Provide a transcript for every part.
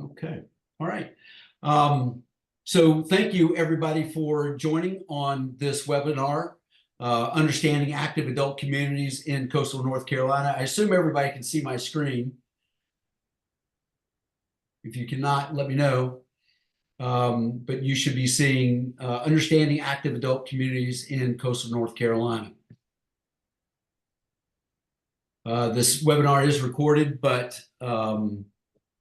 Okay. All right. So thank you everybody for joining on this webinar, Understanding Active Adult Communities in Coastal North Carolina. I assume everybody can see my screen. If you cannot, let me know. But you should be seeing Understanding Active Adult Communities in Coastal North Carolina. This webinar is recorded, but no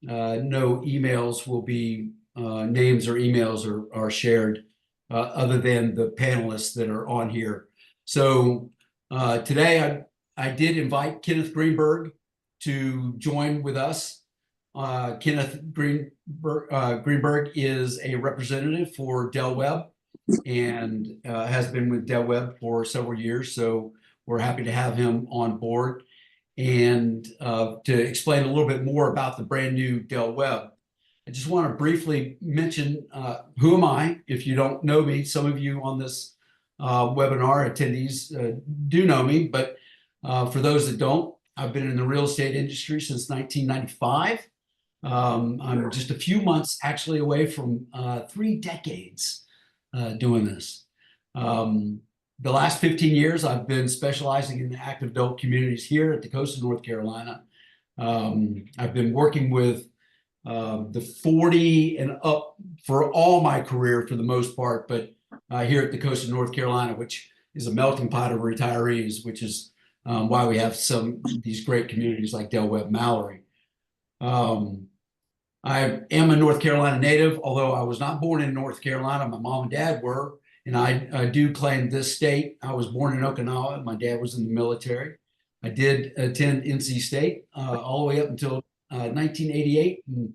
emails will be, names or emails are shared other than the panelists that are on here. So today I did invite Kenneth Greenberg to join with us. Kenneth Greenberg is a representative for Del Webb and has been with Del Webb for several years. So we're happy to have him on board and to explain a little bit more about the brand new Del Webb. I just want to briefly mention who am I? If you don't know me, some of you on this webinar attendees do know me, but for those that don't, I've been in the real estate industry since 1995. I'm just a few months actually away from 3 decades doing this. The last 15 years, I've been specializing in the active adult communities here at the coast of North Carolina. I've been working with the 40 and up for all my career for the most part, but here at the coast of North Carolina, which is a melting pot of retirees, which is why we have these great communities like DW-Mallory. I am a North Carolina native, although I was not born in North Carolina. My mom and dad were. And I do claim this state. I was born in Okinawa. My dad was in the military. I did attend NC State all the way up until 1988, and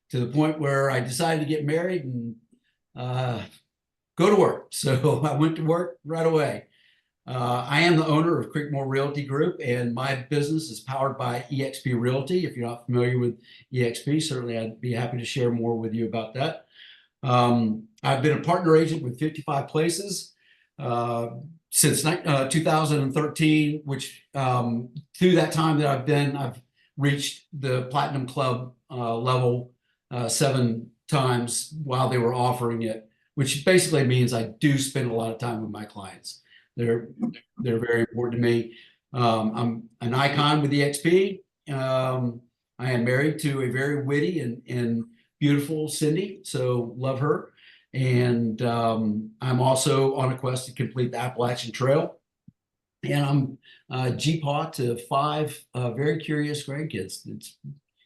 to the point where I decided to get married and go to work. So I went to work right away. I am the owner of Creekmore Realty Group, and my business is powered by eXp Realty. If you're not familiar with eXp, certainly I'd be happy to share more with you about that. I've been a partner agent with 55 places since 2013, which through that time that I've reached the Platinum Club level 7 times while they were offering it, which basically means I do spend a lot of time with my clients. They're very important to me. I'm an icon with eXp. I am married to a very witty and beautiful Cindy, so love her. And I'm also on a quest to complete the Appalachian Trail. And I'm GPA to 5 very curious grandkids. It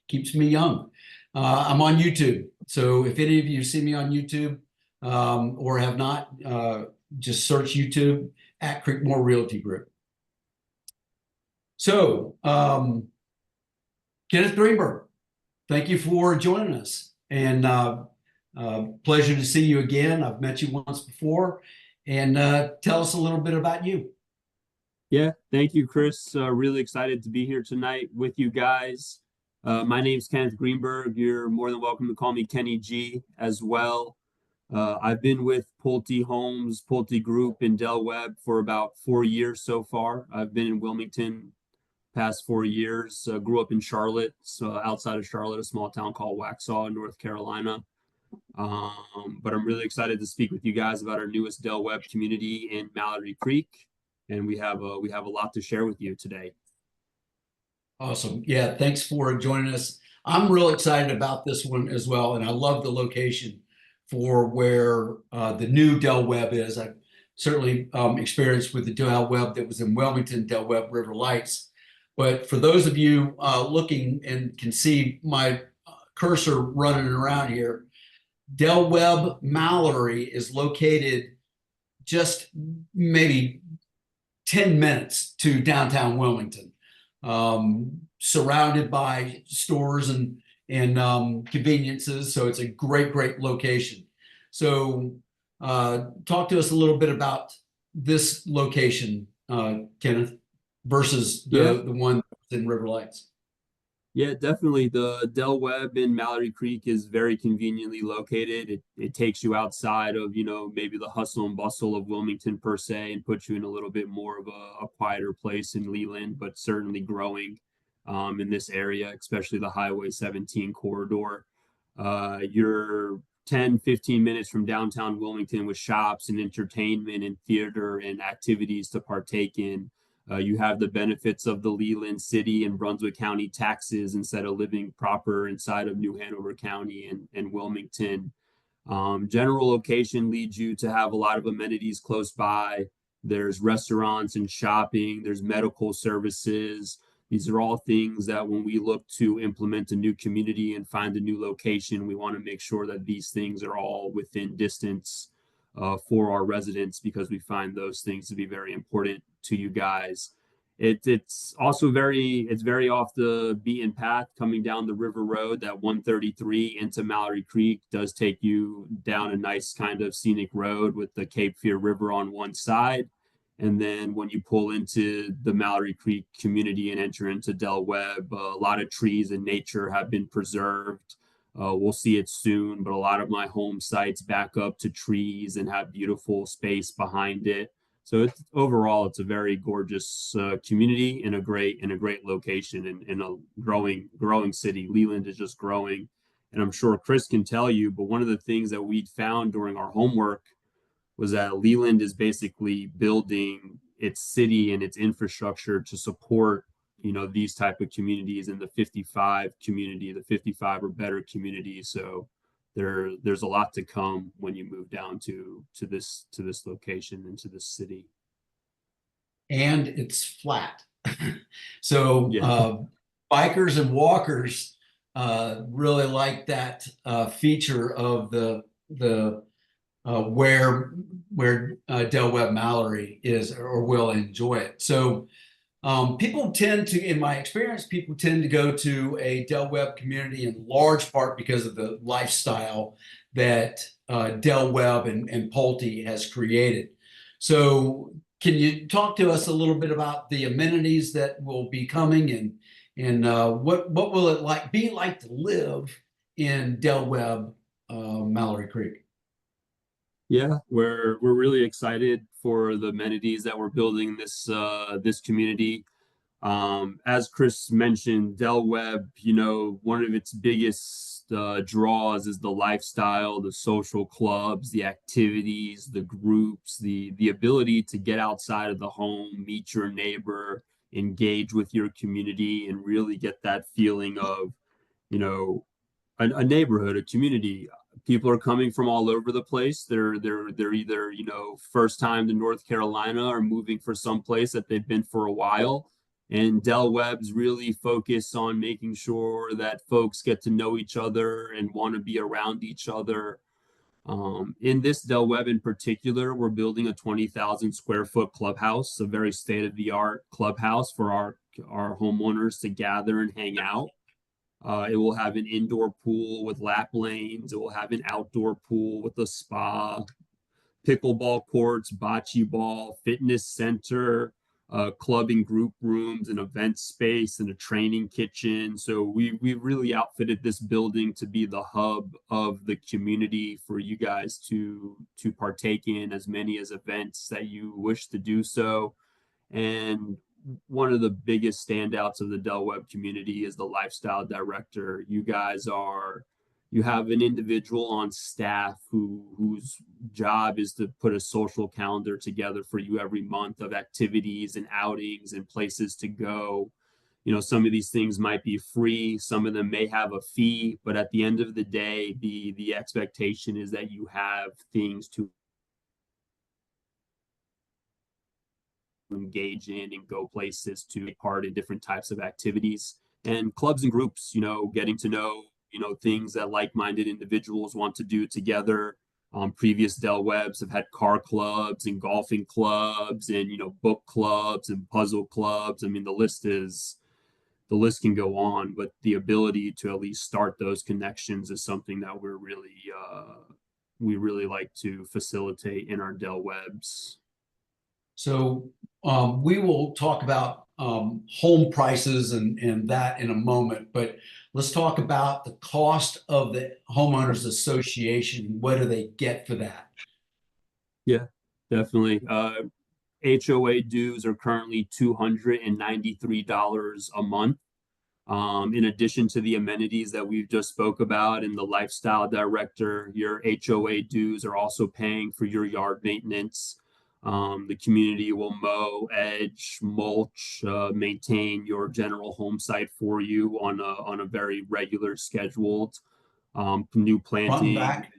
keeps me young. I'm on YouTube. So if any of you see me on YouTube or have not, just search YouTube at Creekmore Realty Group. So Kenneth Greenberg, thank you for joining us. And pleasure to see you again. I've met you once before. And tell us a little bit about you. Yeah, thank you, Chris. Really excited to be here tonight with you guys. My name's Kenneth Greenberg. You're more than welcome to call me Kenny G as well. I've been with Pulte Homes, Pulte Group, and Del Webb for about 4 years so far. I've been in Wilmington past 4 years. Grew up in Charlotte, so outside of Charlotte, a small town called Waxhaw, North Carolina. But I'm really excited to speak with you guys about our newest Del Webb community in Mallory Creek, and we have a lot to share with you today. Awesome. Yeah, thanks for joining us. I'm real excited about this one as well, and I love the location for where the new Del Webb is. I've certainly experienced with the Del Webb that was in Wilmington, Del Webb River Lights. But for those of you looking and can see my cursor running around here, Del Webb Mallory is located just maybe 10 minutes to downtown Wilmington, surrounded by stores and conveniences. So it's a great location. So talk to us a little bit about this location, Kenneth, versus the one in River Lights. Yeah, definitely. The Del Webb in Mallory Creek is very conveniently located. It takes you outside of, maybe the hustle and bustle of Wilmington per se, and puts you in a little bit more of a quieter place in Leland, but certainly growing in this area, especially the Highway 17 corridor. You're 10, 15 minutes from downtown Wilmington with shops and entertainment and theater and activities to partake in. You have the benefits of the Leland City and Brunswick County taxes instead of living proper inside of New Hanover County and Wilmington. General location leads you to have a lot of amenities close by. There's restaurants and shopping, there's medical services. These are all things that when we look to implement a new community and find a new location, we want to make sure that these things are all within distance for our residents because we find those things to be very important to you guys. It's also very off the beaten path coming down the river road. That 133 into Mallory Creek does take you down a nice kind of scenic road with the Cape Fear River on one side. And then when you pull into the Mallory Creek community and enter into Del Webb, a lot of trees and nature have been preserved. We'll see it soon, but a lot of my home sites back up to trees and have beautiful space behind it. So overall, it's a very gorgeous community in a great location in a growing city. Leland is just growing, and I'm sure Chris can tell you. But one of the things that we'd found during our homework was that Leland is basically building its city and its infrastructure to support these type of communities in the 55 community, the 55 or better community. So there's a lot to come when you move down to this location into this city. And it's flat. So Yeah. bikers and walkers really like that feature of the where Del Webb Mallory is or will enjoy it. So people tend to, in my experience, people tend to go to a Del Webb community in large part because of the lifestyle that Del Webb and Pulte has created. So can you talk to us a little bit about the amenities that will be coming and what will it be like to live in Del Webb, Mallory Creek? Yeah, we're really excited for the amenities that we're building in this community. As Chris mentioned, Del Webb, one of its biggest draws is the lifestyle, the social clubs, the activities, the groups, the ability to get outside of the home, meet your neighbor, engage with your community, and really get that feeling of, you know, a neighborhood, a community. People are coming from all over the place. They're either first time to North Carolina or moving for some place that they've been for a while. And Del Webb's really focused on making sure that folks get to know each other and want to be around each other. In this Del Webb in particular, we're building a 20,000 square foot clubhouse, a very state of the art clubhouse for our homeowners to gather and hang out. It will have an indoor pool with lap lanes. It will have an outdoor pool with a spa, pickleball courts, bocce ball, fitness center, club and group rooms, an event space, and a training kitchen. So we really outfitted this building to be the hub of the community for you guys to partake in as many as events that you wish to do so. And one of the biggest standouts of the Del Webb community is the lifestyle director. You have an individual on staff whose job is to put a social calendar together for you every month of activities and outings and places to go. Some of these things might be free, some of them may have a fee, but at the end of the day, the expectation is that you have things to engage in and go places to take part in different types of activities and clubs and groups, getting to know, things that like-minded individuals want to do together. Previous Del Webbs have had car clubs and golfing clubs and, book clubs and puzzle clubs. I mean, the list can go on, but the ability to at least start those connections is something that we really like to facilitate in our Del Webbs. So we will talk about home prices and that in a moment, but let's talk about the cost of the homeowners association. What do they get for that? Yeah, definitely. HOA dues are currently $293 a month. In addition to the amenities that we've just spoke about and the lifestyle director, your HOA dues are also paying for your yard maintenance. The community will mow, edge, mulch, maintain your general home site for you on a very regular scheduled. New Front and planting, back.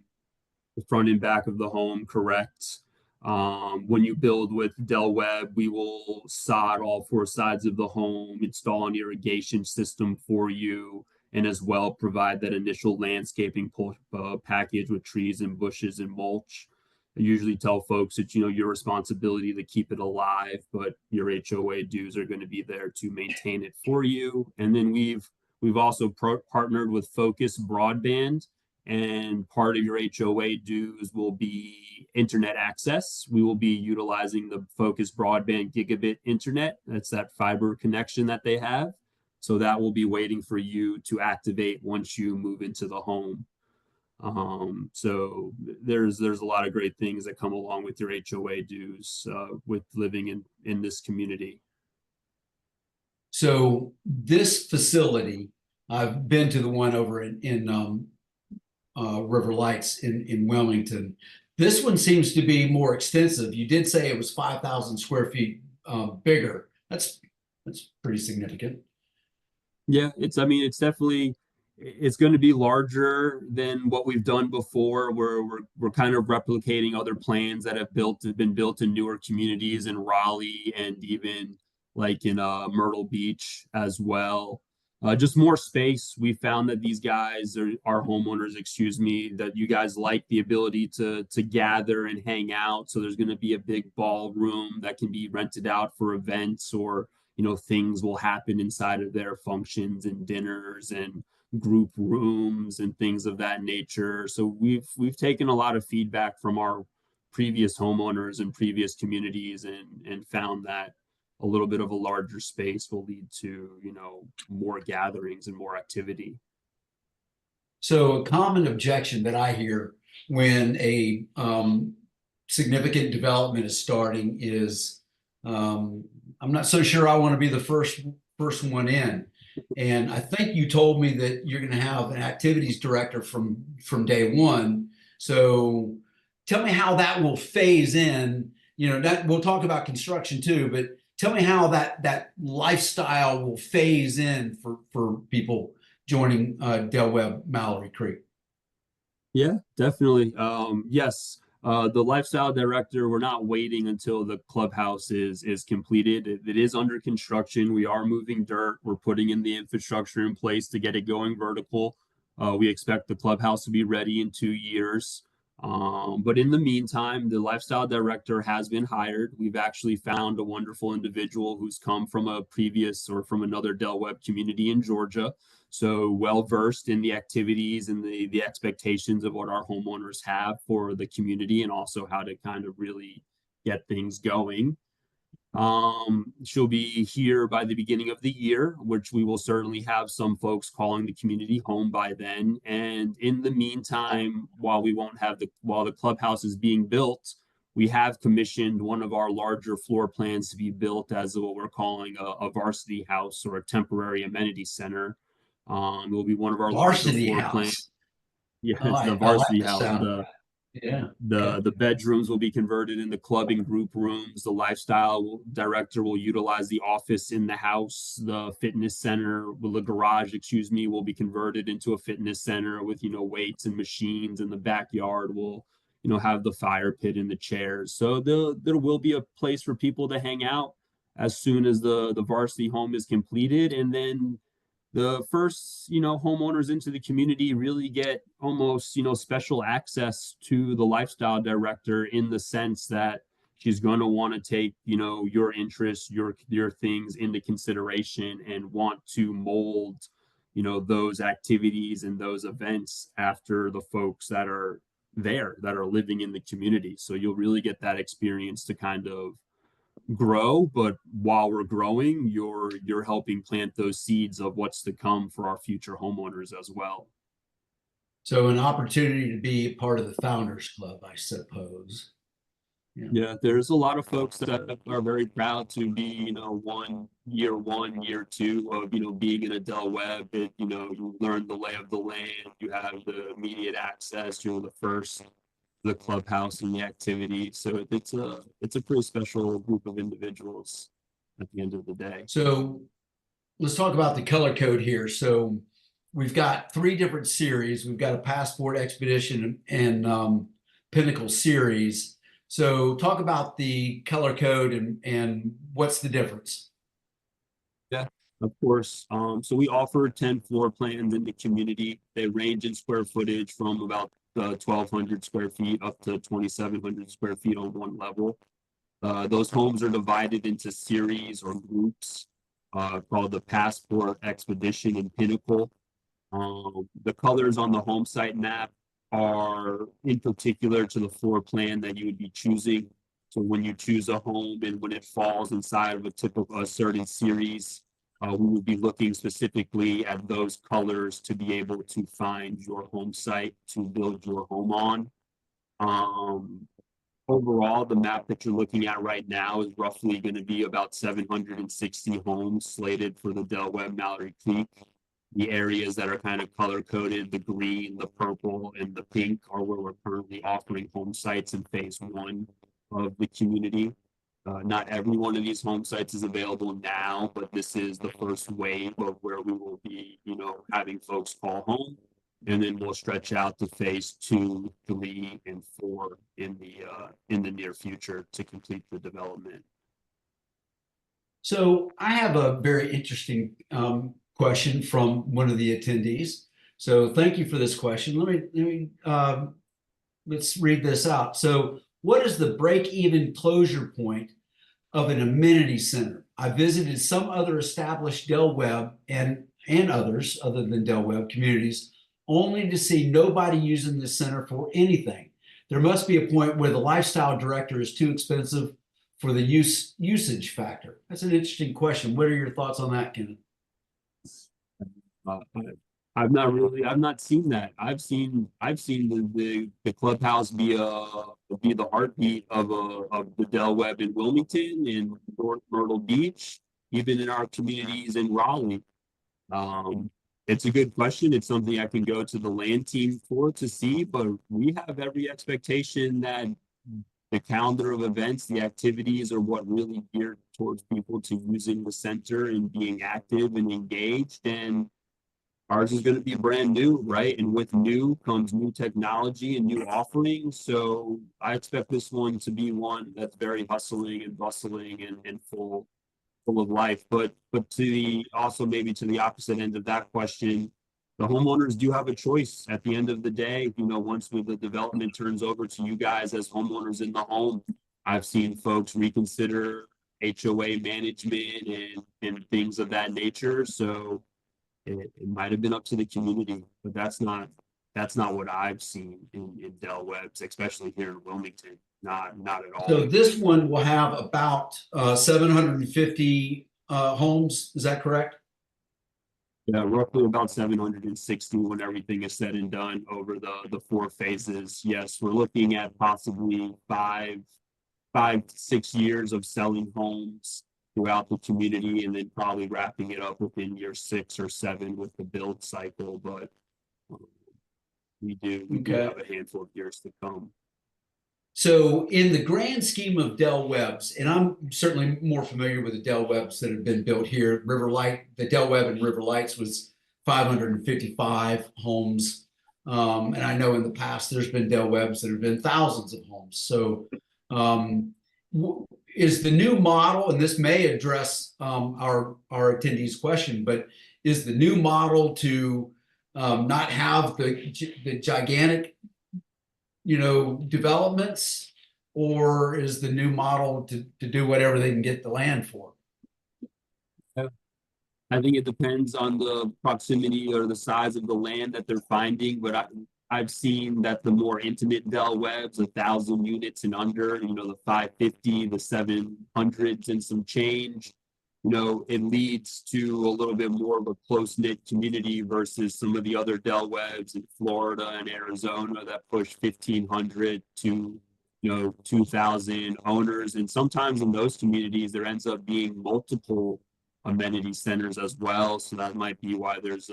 the front and back of the home, correct. When you build with Webb, we will sod all four sides of the home, install an irrigation system for you, and as well provide that initial landscaping package with trees and bushes and mulch. I usually tell folks it's your responsibility to keep it alive, but your HOA dues are going to be there to maintain it for you. And then we've also partnered with Focus Broadband, and part of your HOA dues will be internet access. We will be utilizing the Focus Broadband gigabit internet. That's that fiber connection that they have. So that will be waiting for you to activate once you move into the home. So there's a lot of great things that come along with your HOA dues with living in this community. So this facility, I've been to the one over in River Lights in Wilmington. This one seems to be more extensive. You did say it was 5,000 square feet bigger. That's pretty significant. Yeah, it's definitely it's going to be larger than what we've done before. We're kind of replicating other plans that have been built in newer communities in Raleigh and even like in Myrtle Beach as well. Just more space. We found that these guys are our homeowners, excuse me, that you guys like the ability to gather and hang out. So there's going to be a big ballroom that can be rented out for events, or things will happen inside of their functions and dinners and group rooms and things of that nature. So we've taken a lot of feedback from our previous homeowners and previous communities and found that a little bit of a larger space will lead to, more gatherings and more activity. So a common objection that I hear when a significant development is starting is I'm not so sure I want to be the first one in. And I think you told me that you're going to have an activities director from day one. So tell me how that will phase in. That we'll talk about construction too, but tell me how that lifestyle will phase in for people joining DW-Mallory Creek. Yeah, definitely. Yes. The lifestyle director, we're not waiting until the clubhouse is completed. It is under construction. We are moving dirt. We're putting in the infrastructure in place to get it going vertical. We expect the clubhouse to be ready in 2 years. But in the meantime, the lifestyle director has been hired. We've actually found a wonderful individual who's come from a previous or from another Del Webb community in Georgia. So well versed in the activities and the expectations of what our homeowners have for the community, and also how to kind of really get things going. She'll be here by the beginning of the year, which we will certainly have some folks calling the community home by then. And in the meantime, while the clubhouse is being built, we have commissioned one of our larger floor plans to be built as what we're calling a varsity house, or a temporary amenity center. It will be one of our Varsity larger floor plans. house. Yeah, I it's the like, I like varsity the house. sound of that. Yeah. The bedrooms will be converted into club and group rooms. The lifestyle director will utilize the office in the house. The garage, will be converted into a fitness center with, weights and machines. In the backyard will, have the fire pit and the chairs. So there will be a place for people to hang out as soon as the varsity home is completed. And then the first homeowners into the community really get almost special access to the lifestyle director, in the sense that she's going to want to take your interests, your things into consideration, and want to mold those activities and those events after the folks that are living in the community. So you'll really get that experience to kind of grow, but while we're growing, you're helping plant those seeds of what's to come for our future homeowners as well. So an opportunity to be part of the Founders Club, I suppose. Yeah, there's a lot of folks that are very proud to be, year two of, being in a Del Webb. You learn the lay of the land, you have the immediate access, you're the first, the clubhouse and the activity. So it's a pretty special group of individuals at the end of the day. So let's talk about the color code here. So we've got three different series. We've got a Passport, Expedition, and Pinnacle series. So talk about the color code and what's the difference? Yeah, of course. So we offer 10 floor plans in the community. They range in square footage from about 1,200 square feet up to 2,700 square feet on one level. Those homes are divided into series or groups called the Passport, Expedition, and Pinnacle. The colors on the home site map are in particular to the floor plan that you would be choosing. So when you choose a home and when it falls inside of a certain series, we would be looking specifically at those colors to be able to find your home site to build your home on. Overall, the map that you're looking at right now is roughly going to be about 760 homes slated for the Del-Webb-Mallory Creek. The areas that are kind of color coded, the green, the purple, and the pink are where we're currently offering home sites in phase one of the community. Not every one of these home sites is available now, but this is the first wave of where we will be, having folks call home. And then we'll stretch out to phase 2, 3, and 4 in the near future to complete the development. So I have a very interesting question from one of the attendees. So thank you for this question. Let's read this out. So what is the break-even closure point of an amenity center? I visited some other established Del Webb and others other than Del Webb communities, only to see nobody using this center for anything. There must be a point where the lifestyle director is too expensive for the usage factor. That's an interesting question. What are your thoughts on that, Kenneth? I've not seen that. I've seen the clubhouse be the heartbeat of the Del Webb in Wilmington, in North Myrtle Beach, even in our communities in Raleigh. It's a good question. It's something I can go to the land team to see, but we have every expectation that the calendar of events, the activities are what really geared towards people to using the center and being active and engaged. And ours is going to be brand new, right? And with new comes new technology and new offerings. So I expect this one to be one that's very hustling and bustling and full of life. But also maybe to the opposite end of that question, the homeowners do have a choice at the end of the day. Once the development turns over to you guys as homeowners in the home, I've seen folks reconsider HOA management and things of that nature. So it might have been up to the community, but that's not what I've seen in Del Webb's, especially here in Wilmington. Not at all. So this one will have about 750 homes. Is that correct? Yeah, roughly about 760 when everything is said and done over the 4 phases. Yes, we're looking at possibly 5 to 6 years of selling homes throughout the community, and then probably wrapping it up within year 6 or 7 with the build cycle. But we do have a handful of years to come. So in the grand scheme of Del Webb's, and I'm certainly more familiar with the Del Webb's that have been built here, the Del Webb and River Lights was 555 homes. And I know in the past there's been Del Webb's that have been thousands of homes. So is the new model, and this may address our attendees' question, but is the new model to not have the gigantic developments, or is the new model to do whatever they can get the land for? I think it depends on the proximity or the size of the land that they're finding, but I've seen that the more intimate Del Webb's, 1,000 units and under, the 550, the 700s and some change, it leads to a little bit more of a close-knit community versus some of the other Del Webb's in Florida and Arizona that push 1,500 to 2,000 owners. And sometimes in those communities, there ends up being multiple amenity centers as well. So that might be why there's,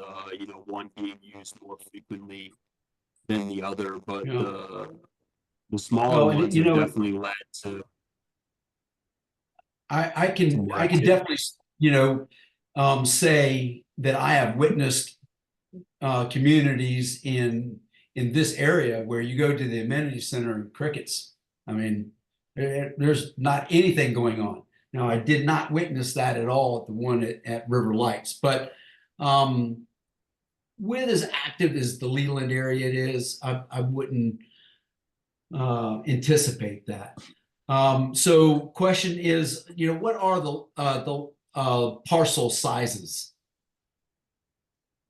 one being used more frequently than the other. But Yeah. the smaller Well, and ones have definitely led to I can more I can activity. definitely say that I have witnessed communities in this area where you go to the amenity center and crickets. I mean, there's not anything going on. Now, I did not witness that at all at the one at River Lights, but um, with as active as the Leland area it is, I wouldn't anticipate that. So, question is, what are the parcel sizes?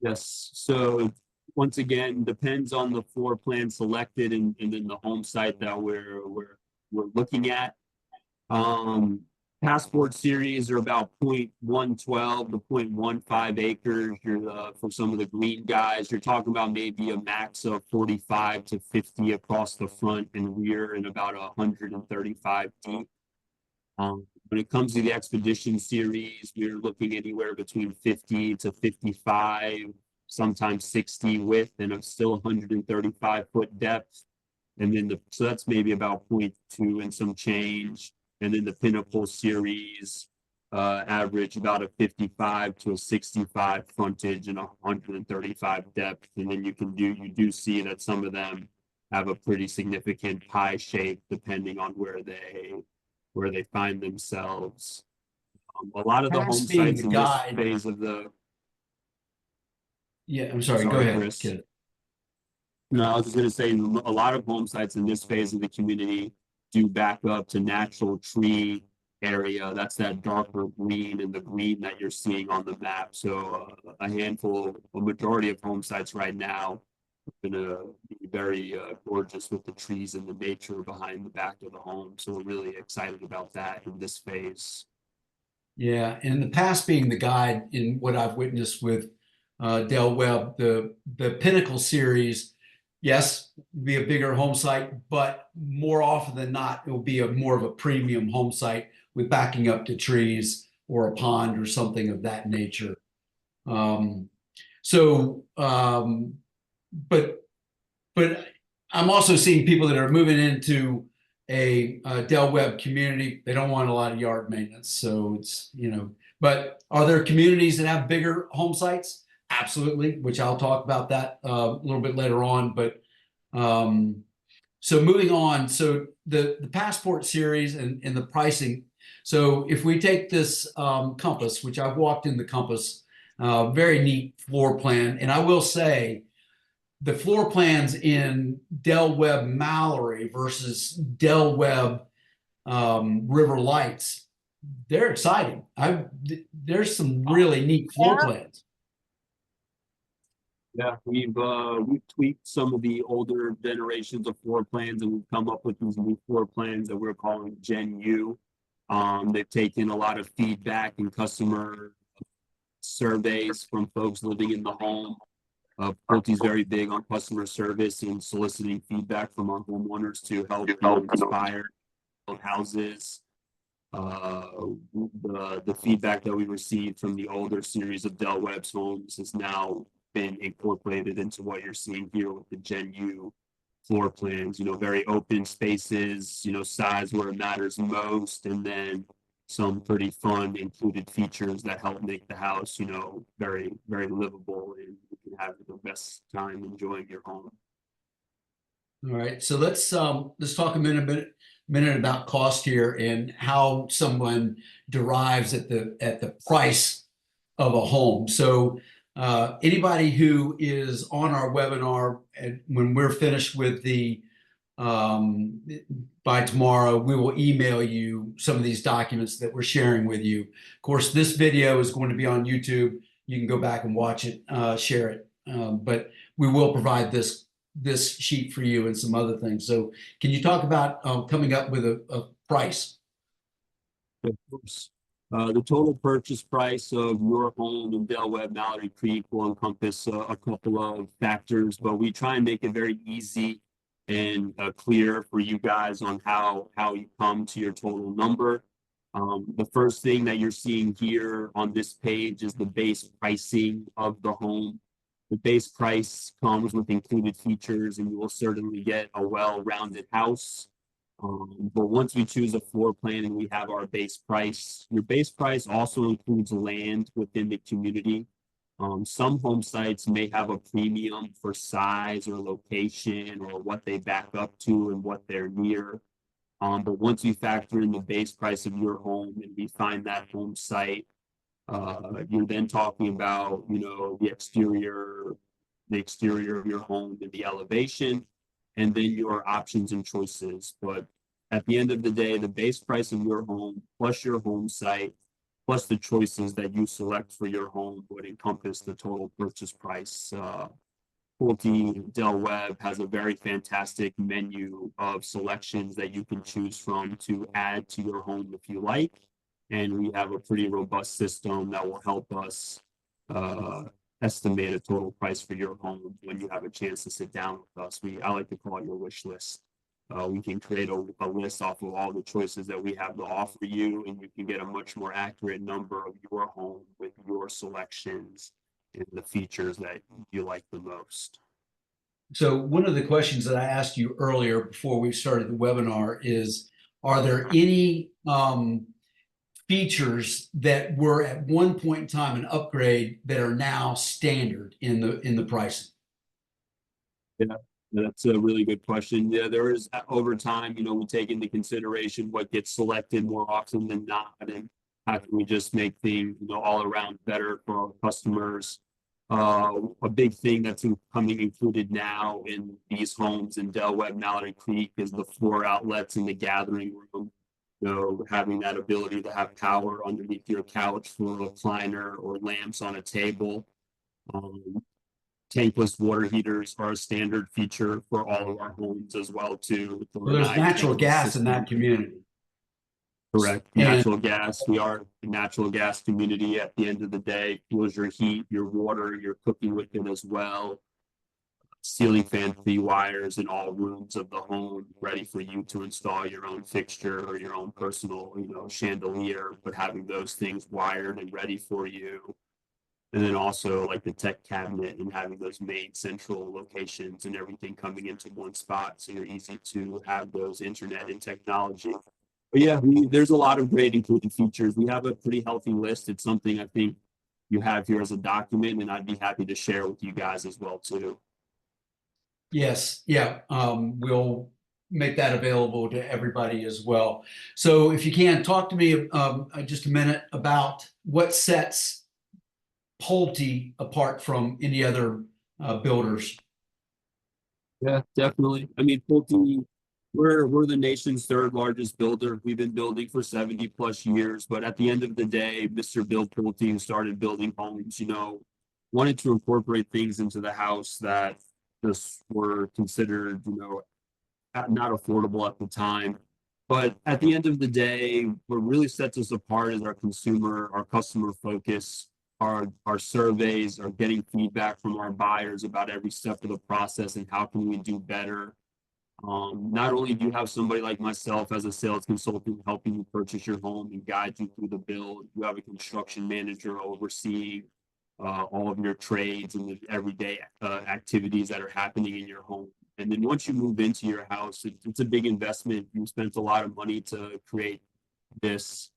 Yes. So once again, depends on the floor plan selected and then the home site that we're looking at. Um, Passport series are about 0.112 to 0.15 acres. You're for some of the green guys, you're talking about maybe a max of 45 to 50 across the front and rear and about 135 deep. When it comes to the expedition series, we're looking anywhere between 50 to 55, sometimes 60 width and still 135-foot depth. And then so that's maybe about 0.2 and some change. And then the Pinnacle series average about a 55 to a 65 frontage and 135 depth. And then you do see that some of them have a pretty significant pie shape depending on where they find themselves. A lot of the Pass home being sites the in this guide. phase of the, Yeah, I'm sorry. Go sorry, ahead, Chris. kid. No, I was just going to say a lot of home sites in this phase of the community do back up to natural tree area. That's that darker green and the green that you're seeing on the map. So a majority of home sites right now are going to be very gorgeous with the trees and the nature behind the back of the home. So we're really excited about that in this phase. Yeah, and the past being the guide in what I've witnessed with Del Webb, the Pinnacle series, yes, be a bigger home site, but more often than not, it will be a more of a premium home site with backing up to trees or a pond or something of that nature. Um, so, but but I'm also seeing people that are moving into a Del Webb community. They don't want a lot of yard maintenance. So but are there communities that have bigger home sites? Absolutely, which I'll talk about that a little bit later on. But um, so moving on, so the passport series and the pricing. So if we take this Compass, which I've walked in the Compass, very neat floor plan. And I will say, the floor plans in DW-Mallory versus Del Webb River Lights, they're exciting. There's some really neat floor plans. Yeah, we've tweaked some of the older generations of floor plans, and we've come up with these new floor plans that we're calling Gen U. They've taken a lot of feedback and customer surveys from folks living in the home. Pulte's very big on customer service and soliciting feedback from our homeowners to help inspire houses. The feedback that we received from the older series of Del Webb's homes has now been incorporated into what you're seeing here with the Gen U floor plans. Very open spaces, size where it matters most, and then some pretty fun included features that help make the house, very, very livable, and you can have the best time enjoying your home. All right, so let's talk a minute about cost here and how someone derives at the price of a home. So anybody who is on our webinar, and when we're finished with the by tomorrow, we will email you some of these documents that we're sharing with you. Of course, this video is going to be on YouTube. You can go back and watch it, share it, but we will provide this sheet for you and some other things. So can you talk about coming up with a price? Of course. The total purchase price of your home in Mallory Creek will encompass a couple of factors, but we try and make it very easy and clear for you guys on how you come to your total number. The first thing that you're seeing here on this page is the base pricing of the home. The base price comes with included features, and you will certainly get a well-rounded house. But once we choose a floor plan and we have our base price, your base price also includes land within the community. Some home sites may have a premium for size or location or what they back up to and what they're near. But once we factor in the base price of your home and we find that home site, you're then talking about, the exterior of your home and the elevation, and then your options and choices. But at the end of the day, the base price of your home plus your home site plus the choices that you select for your home would encompass the total purchase price. Pulte Del Webb has a very fantastic menu of selections that you can choose from to add to your home if you like. And we have a pretty robust system that will help us estimate a total price for your home when you have a chance to sit down with us. I like to call it your wish list. We can create a list off of all the choices that we have to offer you, and you can get a much more accurate number of your home with your selections and the features that you like the most. So one of the questions that I asked you earlier before we started the webinar is, are there any features that were at one point in time an upgrade that are now standard in the pricing? Yeah, that's a really good question. Yeah, there is over time, we take into consideration what gets selected more often than not, and how can we just make things, all around better for our customers. A big thing that's coming included now in these homes in Del Webb, Mallory Creek is the floor outlets in the gathering room. Having that ability to have power underneath your couch for a recliner or lamps on a table. Tankless water heaters are a standard feature for all of our homes as well too. Well, there's natural gas in that community. Correct. Natural gas. We are a natural gas community. At the end of the day, fuels your heat, your water, you're cooking with it as well. Ceiling fan free wires in all rooms of the home, ready for you to install your own fixture or your own personal, chandelier, but having those things wired and ready for you. And then also like the tech cabinet and having those main central locations and everything coming into one spot. So you're easy to have those internet and technology. But yeah, there's a lot of great included features. We have a pretty healthy list. It's something I think you have here as a document, and I'd be happy to share with you guys as well too. Yes, yeah, we'll make that available to everybody as well. So if you can, talk to me just a minute about what sets Pulte apart from any other builders. Yeah, definitely. I mean, Pulte, we're the nation's third largest builder. We've been building for 70 plus years, but at the end of the day, Mr. Bill Pulte, who started building homes, wanted to incorporate things into the house that just were considered, not affordable at the time. But at the end of the day, what really sets us apart is our customer focus, our surveys, are getting feedback from our buyers about every step of the process and how can we do better. Not only do you have somebody like myself as a sales consultant helping you purchase your home and guide you through the build, you have a construction manager overseeing all of your trades and the everyday activities that are happening in your home. And then once you move into your house, it's a big investment. You spent a lot of money to create this.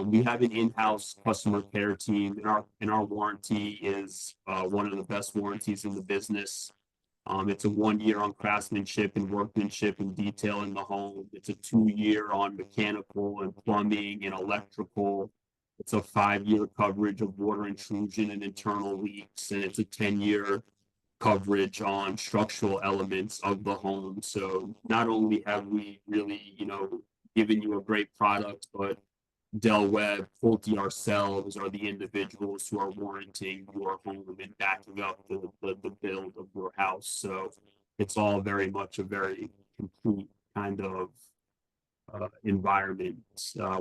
We have an in-house customer care team, and our warranty is one of the best warranties in the business. It's a 1 year on craftsmanship and workmanship and detail in the home. It's a 2 year on mechanical and plumbing and electrical. It's a 5 year coverage of water intrusion and internal leaks, and it's a 10 year coverage on structural elements of the home. So not only have we really, given you a great product, but Del Webb, Pulte ourselves are the individuals who are warranting your home and backing up the build of your house. So it's all very much a very complete kind of environment.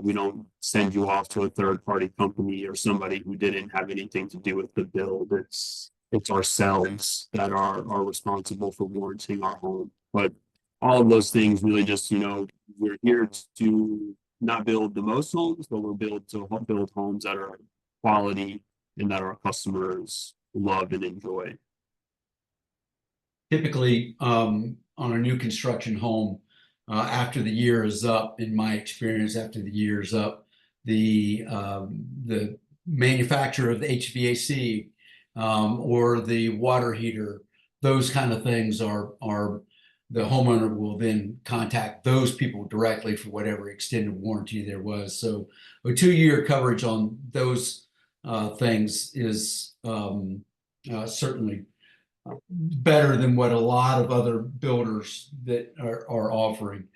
We don't send you off to a third-party company or somebody who didn't have anything to do with the build. It's ourselves that are responsible for warranting our home. But all of those things really just, we're here to not build the most homes, but we're built to build homes that are quality and that our customers love and enjoy. Typically, on a new construction home, after the year is up, in my experience, after the year is up, the manufacturer of the HVAC or the water heater, those kind of things are the homeowner will then contact those people directly for whatever extended warranty there was. So a 2-year coverage on those things is certainly better than what a lot of other builders that are offering.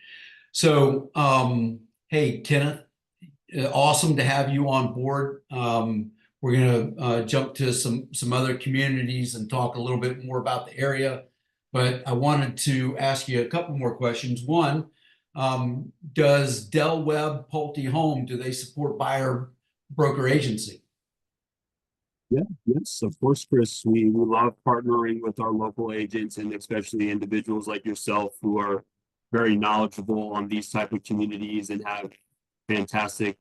So, hey, Kenneth, awesome to have you on board. We're going to jump to some other communities and talk a little bit more about the area. But I wanted to ask you a couple more questions. One, does Del Webb Pulte Home, do they support buyer broker agency? Yeah, yes, of course, Chris. We love partnering with our local agents and especially individuals like yourself who are very knowledgeable on these type of communities and have fantastic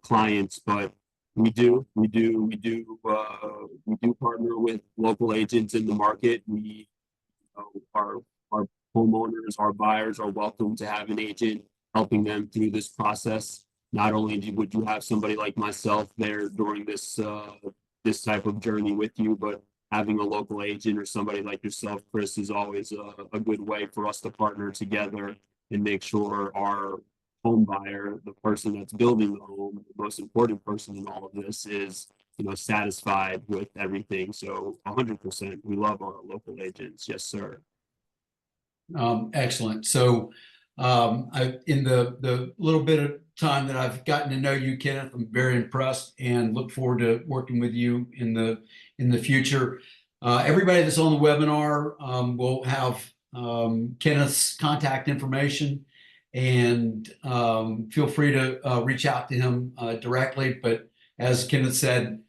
clients. But we do partner with local agents in the market. Our homeowners, our buyers are welcome to have an agent helping them through this process. Not only would you have somebody like myself there during this type of journey with you, but having a local agent or somebody like yourself, Chris, is always a good way for us to partner together and make sure our home buyer, the person that's building the home, the most important person in all of this is, satisfied with everything. So 100%, we love our local agents. Yes, sir. Excellent. So in the little bit of time that I've gotten to know you, Kenneth, I'm very impressed and look forward to working with you in the future. Everybody that's on the webinar will have Kenneth's contact information, and feel free to reach out to him directly. But as Kenneth said,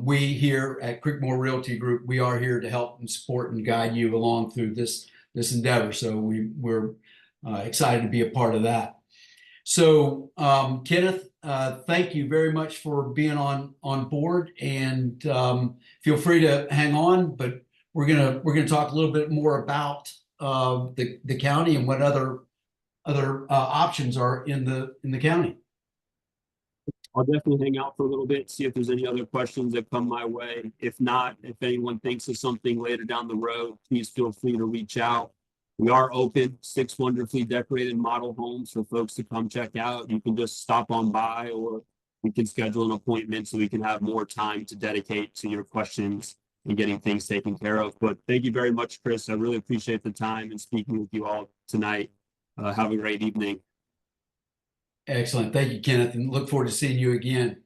we here at Creekmore Realty Group, we are here to help and support and guide you along through this endeavor. So we're excited to be a part of that. So Kenneth, thank you very much for being on board, and feel free to hang on. But we're gonna talk a little bit more about the county and what other options are in the county. I'll definitely hang out for a little bit, see if there's any other questions that come my way. If not, if anyone thinks of something later down the road, please feel free to reach out. We are open, 6 wonderfully decorated model homes for folks to come check out. You can just stop on by, or we can schedule an appointment so we can have more time to dedicate to your questions and getting things taken care of. But thank you very much, Chris. I really appreciate the time and speaking with you all tonight. Have a great evening. Excellent. Thank you, Kenneth, and look forward to seeing you again.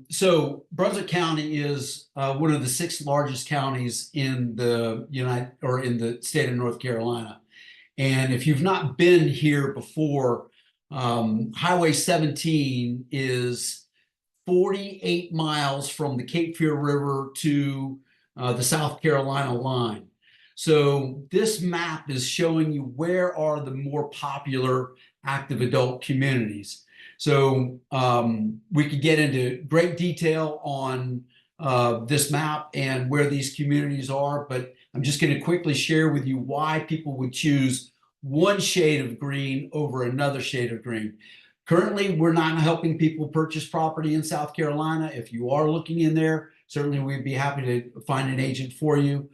So Brunswick County is one of the 6 largest counties in the in the state of North Carolina. And if you've not been here before, Highway 17 is 48 miles from the Cape Fear River to the South Carolina line. So this map is showing you where are the more popular active adult communities. So we could get into great detail on this map and where these communities are, but I'm just going to quickly share with you why people would choose one shade of green over another shade of green. Currently, we're not helping people purchase property in South Carolina. If you are looking in there, certainly we'd be happy to find an agent for you.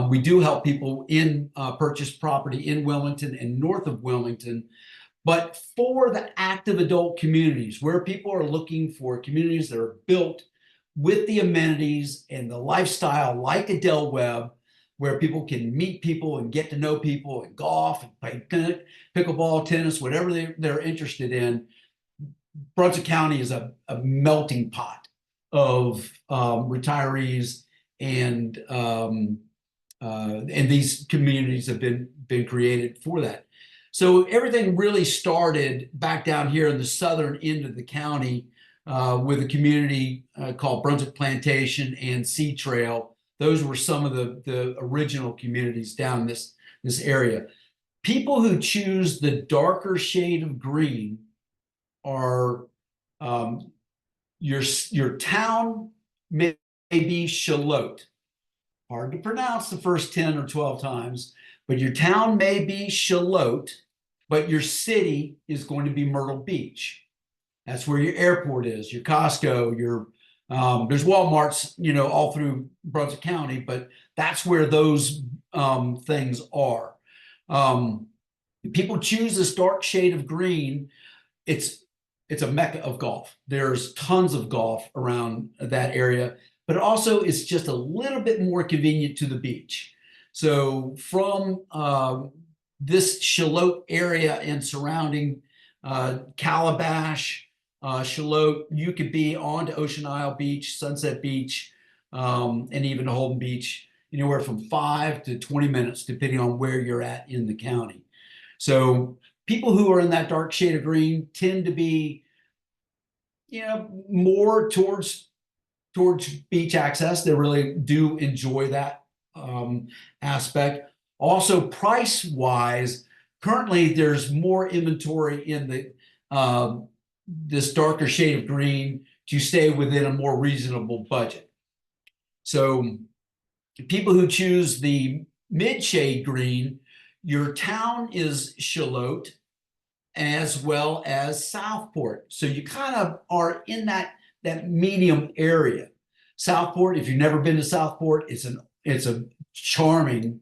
We do help people in purchase property in Wilmington and north of Wilmington. But for the active adult communities, where people are looking for communities that are built with the amenities and the lifestyle like a Del Webb, where people can meet people and get to know people and golf and play pickleball, tennis, whatever they're interested in, Brunswick County is a melting pot of retirees, and these communities have been created for that. So everything really started back down here in the southern end of the county with a community called Brunswick Plantation and Sea Trail. Those were some of the original communities down this this area. People who choose the darker shade of green are your town may be Shallotte. Hard to pronounce the first 10 or 12 times, but your town may be Shallotte, but your city is going to be Myrtle Beach. That's where your airport is, your Costco, there's Walmarts, all through Brunswick County, but that's where those things are. People choose this dark shade of green. It's a mecca of golf. There's tons of golf around that area, but also it's just a little bit more convenient to the beach. So from this Shallotte area and surrounding Calabash, Shallotte, you could be on to Ocean Isle Beach, Sunset Beach, and even Holden Beach, anywhere from 5 to 20 minutes, depending on where you're at in the county. So people who are in that dark shade of green tend to be, more towards beach access. They really do enjoy that aspect. Also, price wise, currently there's more inventory in the this darker shade of green to stay within a more reasonable budget. So people who choose the mid shade green, your town is Shallotte as well as Southport. So you kind of are in that medium area. Southport, if you've never been to Southport, it's a charming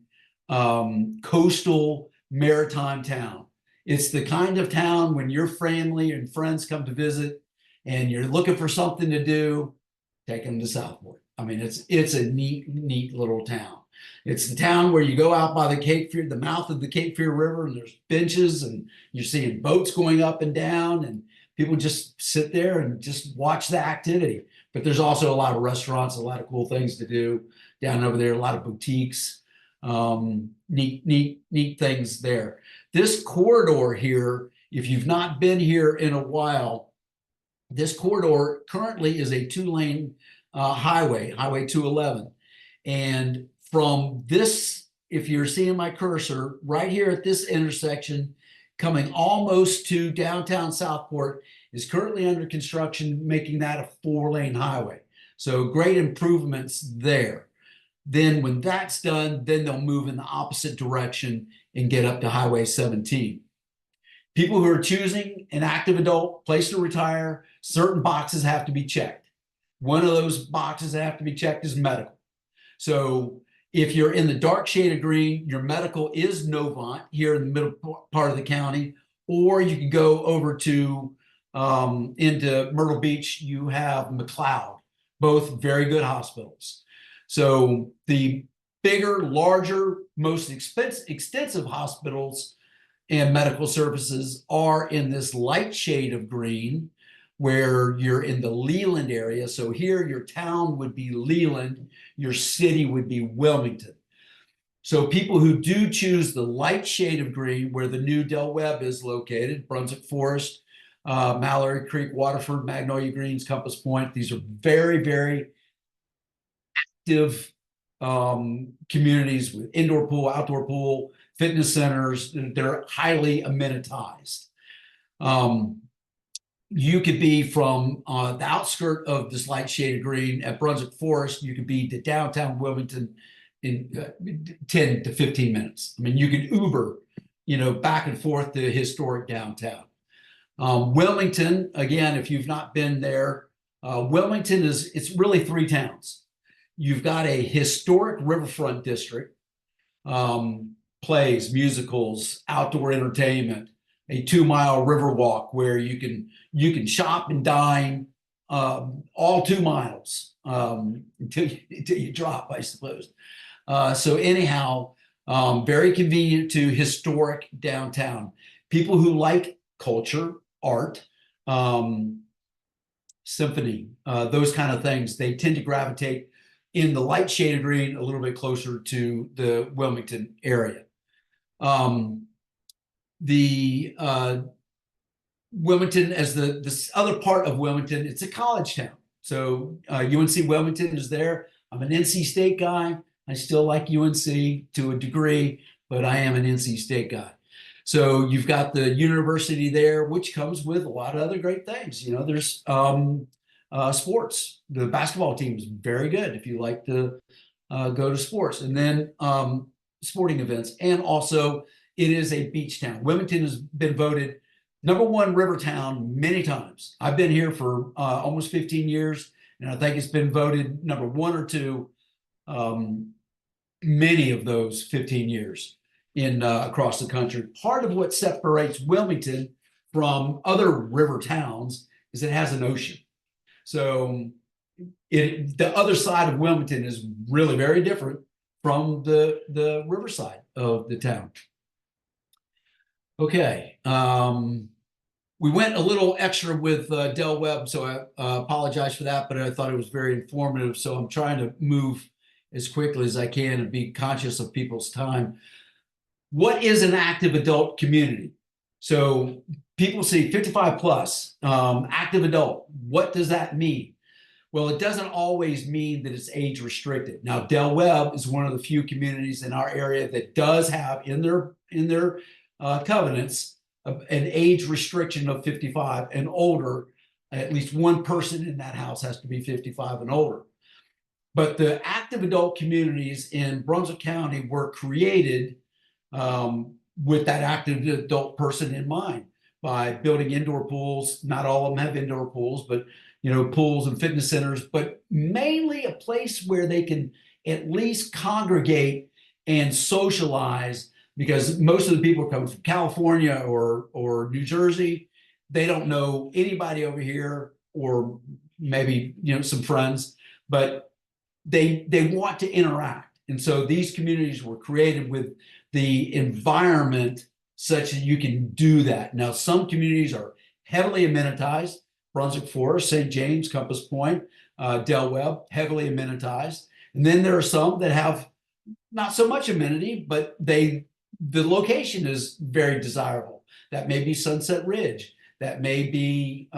coastal maritime town. It's the kind of town when your family and friends come to visit and you're looking for something to do, take them to Southport. I mean, it's a neat little town. It's the town where you go out by the Cape Fear, the mouth of the Cape Fear River, and there's benches and you're seeing boats going up and down, and people just sit there and just watch the activity. But there's also a lot of restaurants, a lot of cool things to do down over there, a lot of boutiques, neat things there. This corridor here, if you've not been here in a while, this corridor currently is a 2-lane highway 211. And from this, if you're seeing my cursor, right here at this intersection, coming almost to downtown Southport, is currently under construction, making that a 4-lane highway. So great improvements there. Then when that's done, then they'll move in the opposite direction and get up to Highway 17. People who are choosing an active adult place to retire, certain boxes have to be checked. One of those boxes that have to be checked is medical. So if you're in the dark shade of green, your medical is Novant here in the middle part of the county, or you can go over to into Myrtle Beach. You have McLeod, both very good hospitals. So the bigger, larger, most extensive hospitals and medical services are in this light shade of green, where you're in the Leland area. So here your town would be Leland, your city would be Wilmington. So people who do choose the light shade of green, where the new Webb is located, Brunswick Forest, Mallory Creek, Waterford, Magnolia Greens, Compass Point, these are very, very active communities with indoor pool, outdoor pool, fitness centers. They're highly amenitized. You could be from the outskirt of this light shade of green at Brunswick Forest. You could be to downtown Wilmington in 10 to 15 minutes. I mean, you can Uber, back and forth to historic downtown. Wilmington, again, if you've not been there, Wilmington it's really 3 towns. You've got a historic riverfront district, plays, musicals, outdoor entertainment, a 2-mile river walk where you can shop and dine all 2 miles until you drop, I suppose. So anyhow, very convenient to historic downtown. People who like culture, art, symphony, those kind of things, they tend to gravitate in the light shade of green a little bit closer to the Wilmington area. The Wilmington, as this other part of Wilmington, it's a college town. So UNC Wilmington is there. I'm an NC State guy. I still like UNC to a degree, but I am an NC State guy. So you've got the university there, which comes with a lot of other great things. You know, there's sports. The basketball team is very good if you like to go to sports, and then sporting events. And also, it is a beach town. Wilmington has been voted #1 river town many times. I've been here for almost 15 years, and I think it's been voted #1 or 2 many of those 15 years in across the country. Part of what separates Wilmington from other river towns is it has an ocean. So the other side of Wilmington is really very different from the riverside of the town. Okay. We went a little extra with Del Webb, so I apologize for that, but I thought it was very informative. So I'm trying to move as quickly as I can and be conscious of people's time. What is an active adult community? So people see 55 plus, active adult. What does that mean? Well, it doesn't always mean that it's age restricted. Now, Del Webb is one of the few communities in our area that does have in their covenants an age restriction of 55 and older. At least one person in that house has to be 55 and older. But the active adult communities in Brunswick County were created with that active adult person in mind by building indoor pools. Not all of them have indoor pools, but pools and fitness centers, but mainly a place where they can at least congregate and socialize, because most of the people are coming from California or New Jersey. They don't know anybody over here, or maybe some friends, but they want to interact. And so these communities were created with the environment such that you can do that. Now, some communities are heavily amenitized. Brunswick Forest, St. James, Compass Point, Del Webb, heavily amenitized. And then there are some that have not so much amenity, but the location is very desirable. That may be Sunset Ridge. That may be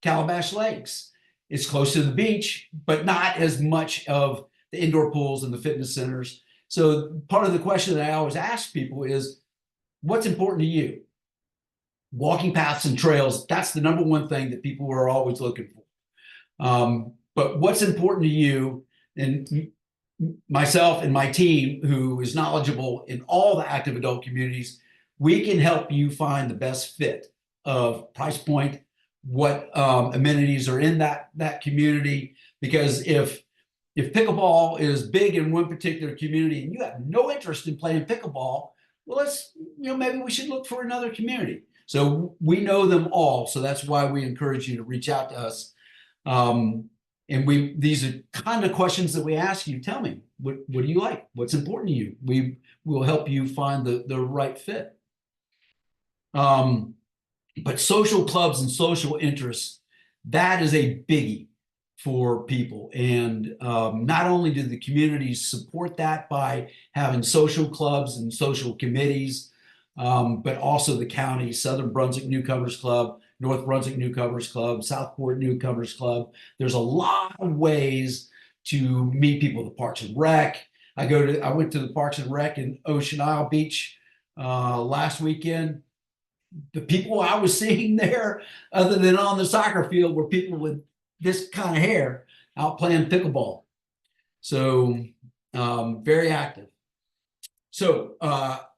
Calabash Lakes. It's close to the beach, but not as much of the indoor pools and the fitness centers. So part of the question that I always ask people is, what's important to you? Walking paths and trails, that's the #1 thing that people are always looking for. But what's important to you, and myself and my team, who is knowledgeable in all the active adult communities, we can help you find the best fit of price point, what amenities are in that community. Because if pickleball is big in one particular community and you have no interest in playing pickleball, well, maybe we should look for another community. So we know them all. So that's why we encourage you to reach out to us. And these are kind of questions that we ask you. Tell me, what do you like? What's important to you? We will help you find the right fit. But social clubs and social interests, that is a biggie for people. And not only do the communities support that by having social clubs and social committees, but also the county, Southern Brunswick Newcomers Club, North Brunswick Newcomers Club, Southport Newcomers Club. There's a lot of ways to meet people. The Parks and Rec. I went to the Parks and Rec in Ocean Isle Beach last weekend. The people I was seeing there, other than on the soccer field, were people with this kind of hair out playing pickleball. So very active. So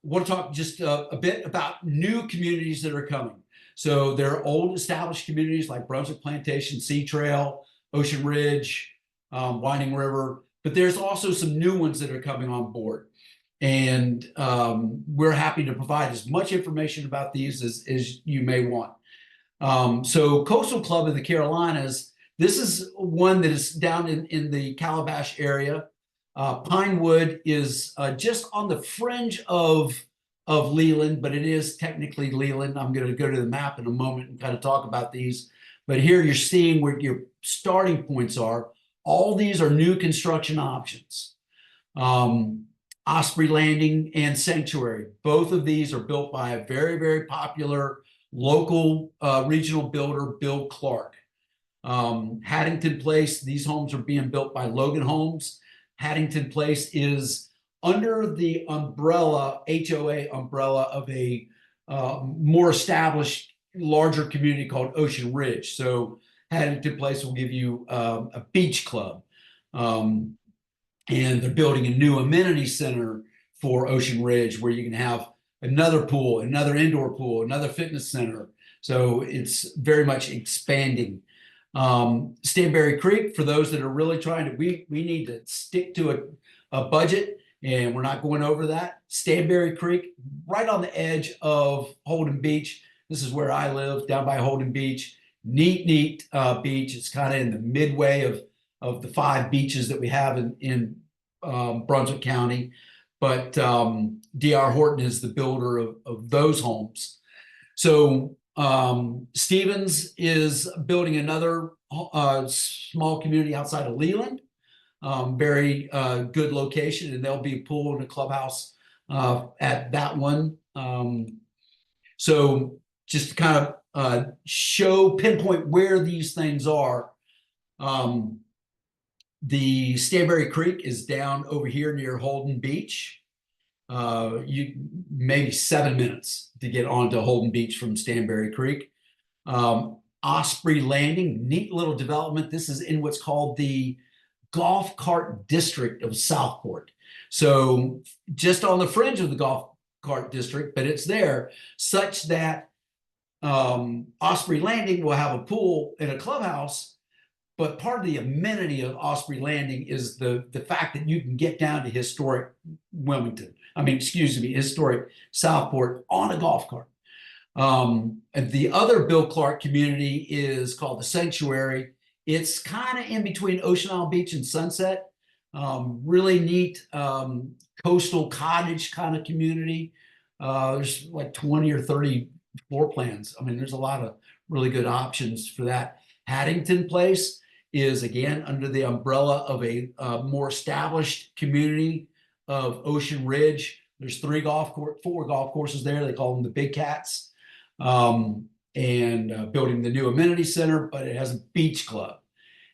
want to talk just a bit about new communities that are coming. So there are old established communities like Brunswick Plantation, Sea Trail, Ocean Ridge, Winding River, but there's also some new ones that are coming on board. And we're happy to provide as much information about these as you may want. So Coastal Club of the Carolinas, this is one that is down in the Calabash area. Pinewood is just on the fringe of Leland, but it is technically Leland. I'm going to go to the map in a moment and kind of talk about these. But here you're seeing where your starting points are. All these are new construction options. Osprey Landing and Sanctuary. Both of these are built by a very, very popular local regional builder, Bill Clark. Haddington Place, these homes are being built by Logan Homes. Haddington Place is under the umbrella, HOA umbrella of a more established, larger community called Ocean Ridge. So Haddington Place will give you a beach club. And they're building a new amenity center for Ocean Ridge where you can have another pool, another indoor pool, another fitness center. So it's very much expanding. Stanberry Creek, for those that are really trying to, we need to stick to a budget, and we're not going over that. Stanberry Creek, right on the edge of Holden Beach. This is where I live, down by Holden Beach. Neat beach. It's kind of in the midway of the 5 beaches that we have in Brunswick County. But D.R. Horton is the builder of those homes. So Stevens is building another small community outside of Leland. Very good location, and there'll be a pool and a clubhouse at that one. So just to kind of pinpoint where these things are. The Stanberry Creek is down over here near Holden Beach. You maybe 7 minutes to get onto Holden Beach from Stanberry Creek. Osprey Landing, neat little development. This is in what's called the golf cart district of Southport. So just on the fringe of the golf cart district, but it's there such that Osprey Landing will have a pool and a clubhouse. But part of the amenity of Osprey Landing is the fact that you can get down to historic historic Southport on a golf cart. And the other Bill Clark community is called the Sanctuary. It's kind of in between Ocean Isle Beach and Sunset. Really neat coastal cottage kind of community. There's like 20 or 30 floor plans. I mean, there's a lot of really good options for that. Haddington Place is again under the umbrella of a more established community of Ocean Ridge. There's 4 golf courses there. They call them the Big Cats, and building the new amenity center, but it has a beach club.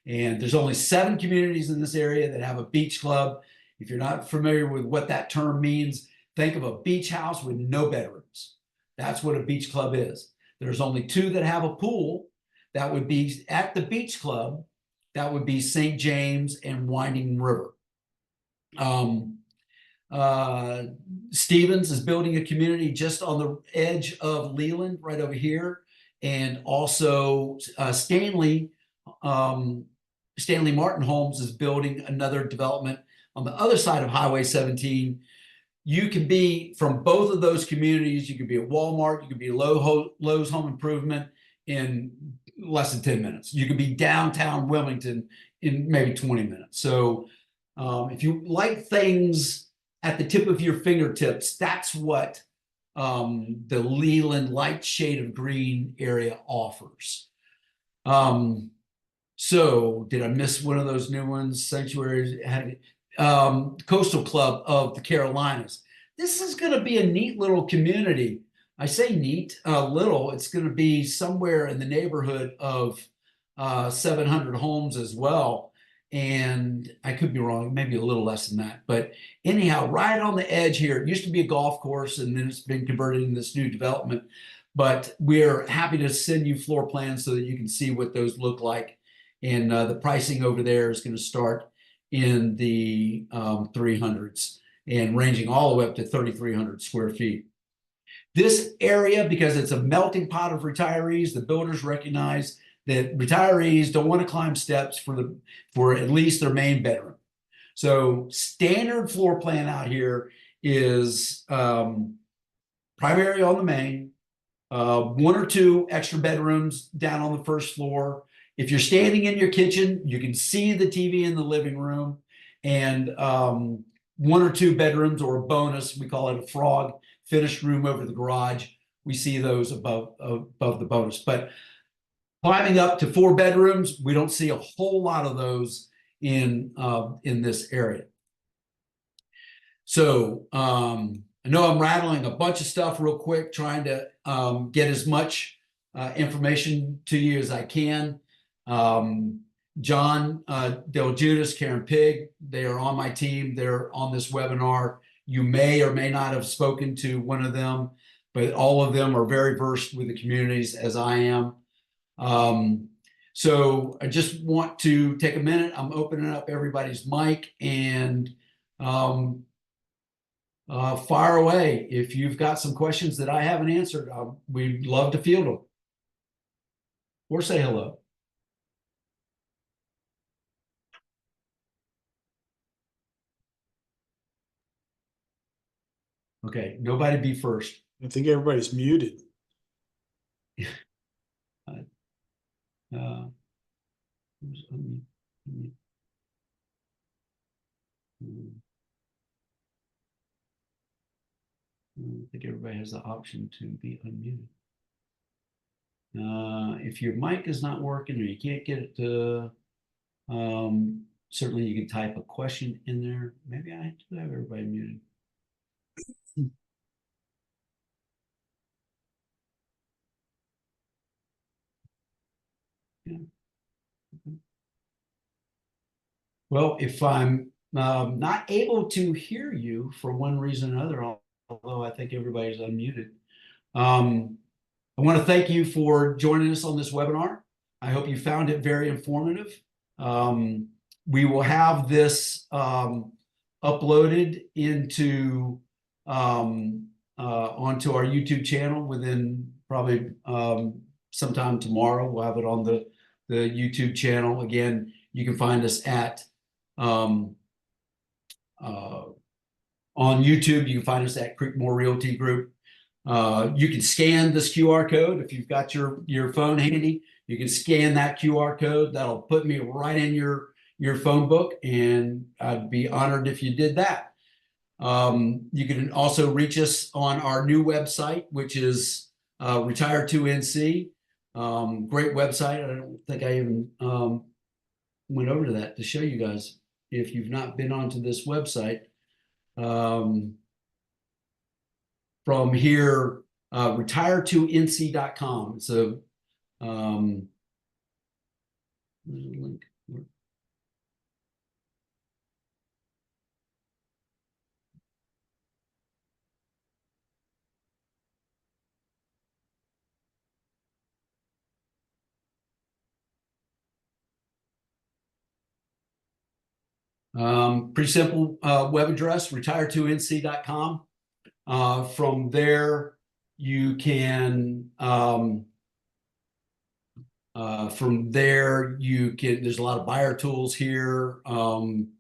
And there's only 7 communities in this area that have a beach club. If you're not familiar with what that term means, think of a beach house with no bedrooms. That's what a beach club is. There's only 2 that have a pool. That would be at the beach club. That would be St. James and Winding River. Stevens is building a community just on the edge of Leland, right over here. And also Stanley Martin Homes is building another development on the other side of Highway 17. You can be from both of those communities. You could be at Walmart, you could be Lowe's Home Improvement in less than 10 minutes. You could be downtown Wilmington in maybe 20 minutes. So if you like things at the tip of your fingertips, that's what the Leland light shade of green area offers. So did I miss one of those new ones? Sanctuaries had Coastal Club of the Carolinas. This is going to be a neat little community. I say neat, little. It's going to be somewhere in the neighborhood of 700 homes as well. And I could be wrong, maybe a little less than that. But anyhow, right on the edge here, it used to be a golf course, and then it's been converted into this new development. But we're happy to send you floor plans so that you can see what those look like. And the pricing over there is going to start in the 300s and ranging all the way up to 3,300 square feet. This area, because it's a melting pot of retirees, the builders recognize that retirees don't want to climb steps for at least their main bedroom. So standard floor plan out here is primary on the main, 1 or 2 extra bedrooms down on the first floor. If you're standing in your kitchen, you can see the TV in the living room, and 1 or 2 bedrooms, or a bonus, we call it a frog, finished room over the garage. We see those above the bonus. But climbing up to 4 bedrooms, we don't see a whole lot of those in this area. So I know I'm rattling a bunch of stuff real quick, trying to get as much information to you as I can. John Del Judas, Karen Pig, they are on my team. They're on this webinar. You may or may not have spoken to one of them, but all of them are very versed with the communities as I am. So I just want to take a minute. I'm opening up everybody's mic and fire away. If you've got some questions that I haven't answered, we'd love to field them or say hello. Okay, nobody be first. I think everybody's muted. I think everybody has the option to be unmuted. If your mic is not working or you can't get it to, certainly you can type a question in there. Maybe I do have everybody muted. Yeah. Well, if I'm not able to hear you for one reason or another, although I think everybody's unmuted, I want to thank you for joining us on this webinar. I hope you found it very informative. We will have this uploaded into onto our YouTube channel within probably sometime tomorrow. We'll have it on the YouTube channel. Again, you can find us at on YouTube. You can find us at Creekmore Realty Group. You can scan this QR code if you've got your phone handy. You can scan that QR code. That'll put me right in your phone book, and I'd be honored if you did that. You can also reach us on our new website, which is Retire2NC. Great website. I don't think I even went over to that to show you guys. If you've not been onto this website, from here, retire2nc.com. So there's a link. Pretty simple web address, retire2nc.com. From there, you can there's a lot of buyer tools here,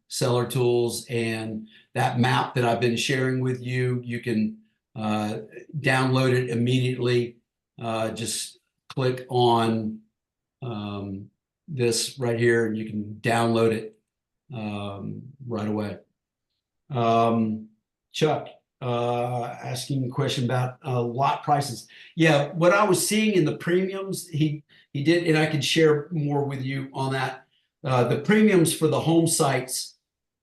seller tools, and that map that I've been sharing with you, you can download it immediately. Just click on this right here and you can download it right away. Chuck, asking a question about lot prices. Yeah, what I was seeing in the premiums, he did, and I can share more with you on that. The premiums for the home sites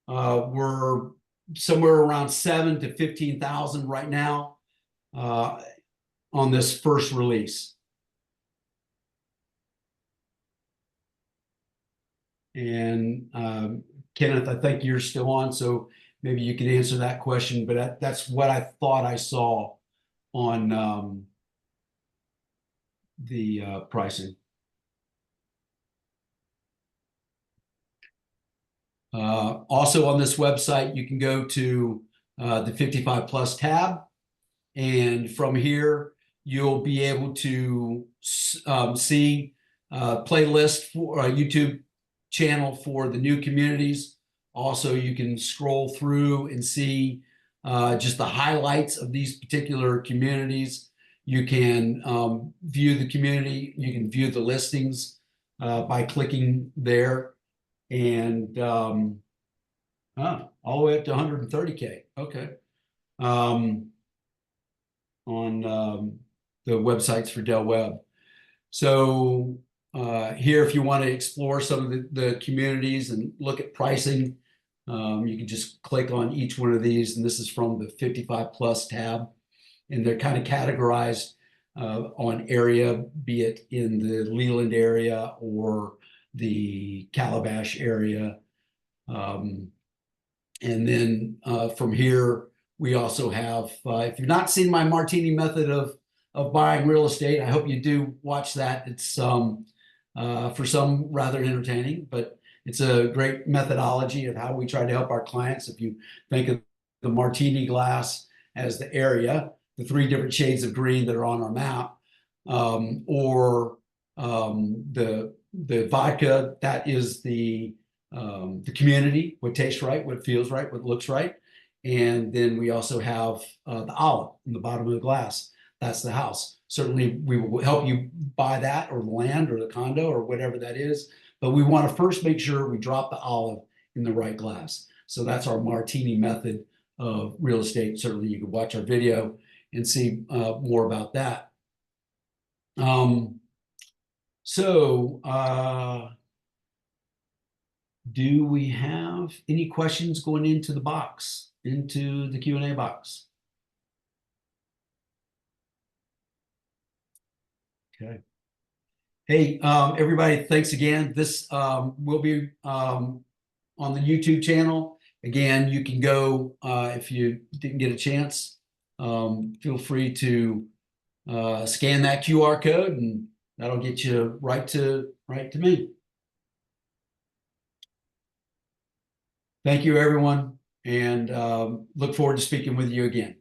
were somewhere around 7,000 to 15,000 right now on this first release. And Kenneth, I think you're still on, so maybe you can answer that question, but that's what I thought I saw on the pricing. Also on this website, you can go to the 55 plus tab, and from here you'll be able to see playlist for a YouTube channel for the new communities. Also, you can scroll through and see just the highlights of these particular communities. You can view the community. You can view the listings by clicking there, and all the way up to 130K. Okay. On the websites for Del Webb. So here, if you want to explore some of the communities and look at pricing, you can just click on each one of these, and this is from the 55 plus tab, and they're kind of categorized on area, be it in the Leland area or the Calabash area. And then from here, we also have, if you've not seen my Martini method of buying real estate, I hope you do watch that. It's for some rather entertaining, but it's a great methodology of how we try to help our clients. If you think of the Martini glass as the area, the 3 different shades of green that are on our map, or the vodka, that is the community, what tastes right, what feels right, what looks right. And then we also have the olive in the bottom of the glass. That's the house. Certainly, we will help you buy that, or the land, or the condo, or whatever that is. But we want to first make sure we drop the olive in the right glass. So that's our Martini method of real estate. Certainly, you can watch our video and see more about that. Do we have any questions going into the box, into the Q&A box? Okay. Hey, everybody, thanks again. This will be on the YouTube channel. Again, you can go, if you didn't get a chance, feel free to scan that QR code, and that'll get you right to me. Thank you, everyone, and look forward to speaking with you again.